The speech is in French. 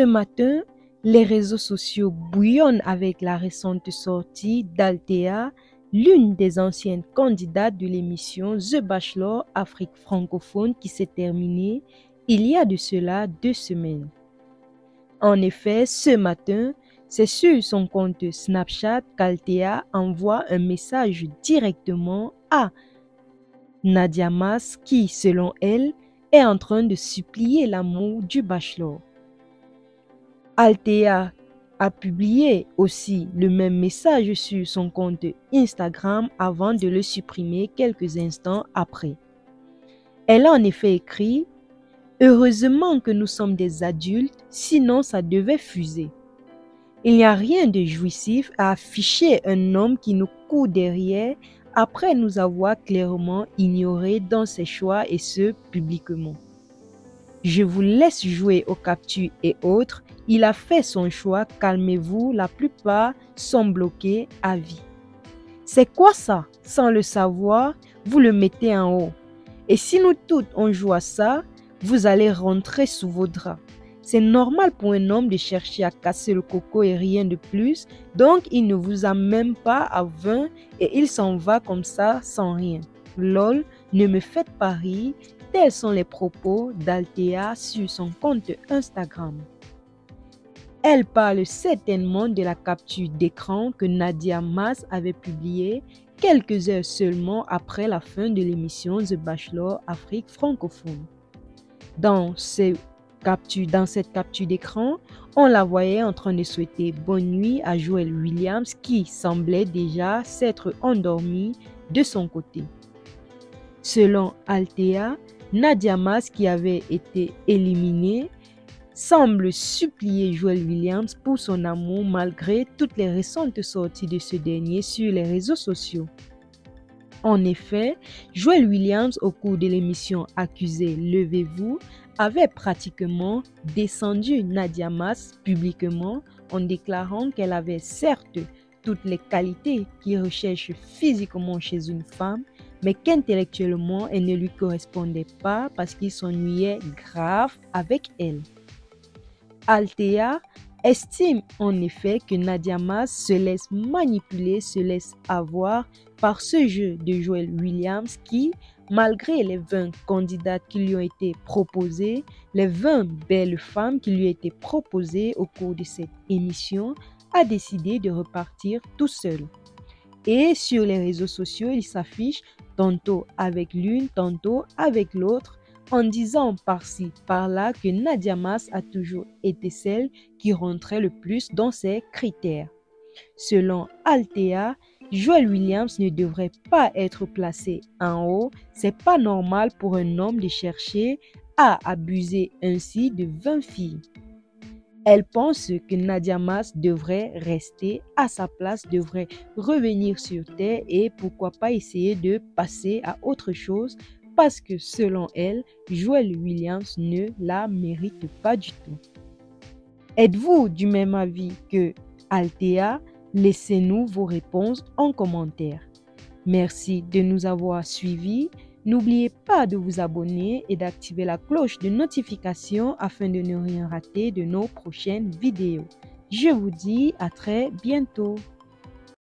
Ce matin, les réseaux sociaux bouillonnent avec la récente sortie d'Althea, l'une des anciennes candidates de l'émission The Bachelor Afrique francophone qui s'est terminée il y a de cela 2 semaines. En effet, ce matin, c'est sur son compte Snapchat qu'Althea envoie un message directement à Nadia Mass qui, selon elle, est en train de supplier l'amour du Bachelor. Althea a publié aussi le même message sur son compte Instagram avant de le supprimer quelques instants après. Elle a en effet écrit « Heureusement que nous sommes des adultes, sinon ça devait fuser. Il n'y a rien de jouissif à afficher un homme qui nous court derrière après nous avoir clairement ignorés dans ses choix et ce publiquement. Je vous laisse jouer aux captures et autres. Il a fait son choix, calmez-vous, la plupart sont bloqués à vie. » C'est quoi ça? Sans le savoir, vous le mettez en haut. Et si nous toutes on joue à ça, vous allez rentrer sous vos draps. C'est normal pour un homme de chercher à casser le coco et rien de plus, donc il ne vous a même pas à 20 et il s'en va comme ça sans rien. Lol, ne me faites pas rire. Tels sont les propos d'Althea sur son compte Instagram. Elle parle certainement de la capture d'écran que Nadia Mass avait publiée quelques heures seulement après la fin de l'émission The Bachelor Afrique francophone. Dans cette capture d'écran, on la voyait en train de souhaiter bonne nuit à Joel Williams qui semblait déjà s'être endormi de son côté. Selon Althea, Nadia Mass, qui avait été éliminée, semble supplier Joel Williams pour son amour malgré toutes les récentes sorties de ce dernier sur les réseaux sociaux. En effet, Joel Williams, au cours de l'émission Accusé, levez-vous, avait pratiquement descendu Nadia Mass publiquement en déclarant qu'elle avait certes toutes les qualités qu'il recherche physiquement chez une femme, mais qu'intellectuellement, elle ne lui correspondait pas parce qu'il s'ennuyait grave avec elle. Althea estime en effet que Nadia Mass se laisse manipuler, se laisse avoir par ce jeu de Joel Williams qui, malgré les 20 candidates qui lui ont été proposées, les 20 belles femmes qui lui ont été proposées au cours de cette émission, a décidé de repartir tout seul. Et sur les réseaux sociaux, il s'affiche tantôt avec l'une, tantôt avec l'autre, en disant par-ci, par-là que Nadia Mass a toujours été celle qui rentrait le plus dans ses critères. Selon Althea, Joel Williams ne devrait pas être placé en haut. C'est pas normal pour un homme de chercher à abuser ainsi de 20 filles. Elle pense que Nadia Mass devrait rester à sa place, devrait revenir sur terre et pourquoi pas essayer de passer à autre chose parce que selon elle, Joel Williams ne la mérite pas du tout. Êtes-vous du même avis que Althea? Laissez-nous vos réponses en commentaire. Merci de nous avoir suivis. N'oubliez pas de vous abonner et d'activer la cloche de notification afin de ne rien rater de nos prochaines vidéos. Je vous dis à très bientôt.